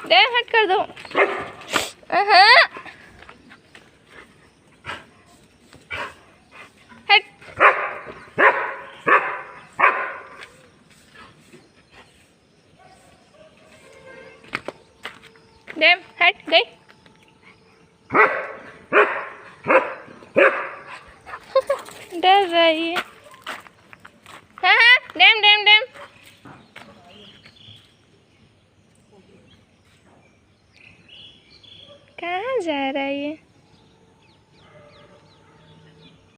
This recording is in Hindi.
डैम हट कर दो। हाँ हट। डैम हट गई। डर रही है। हाँ हाँ डैम डैम डैम। कहाँ जा रहा है ये?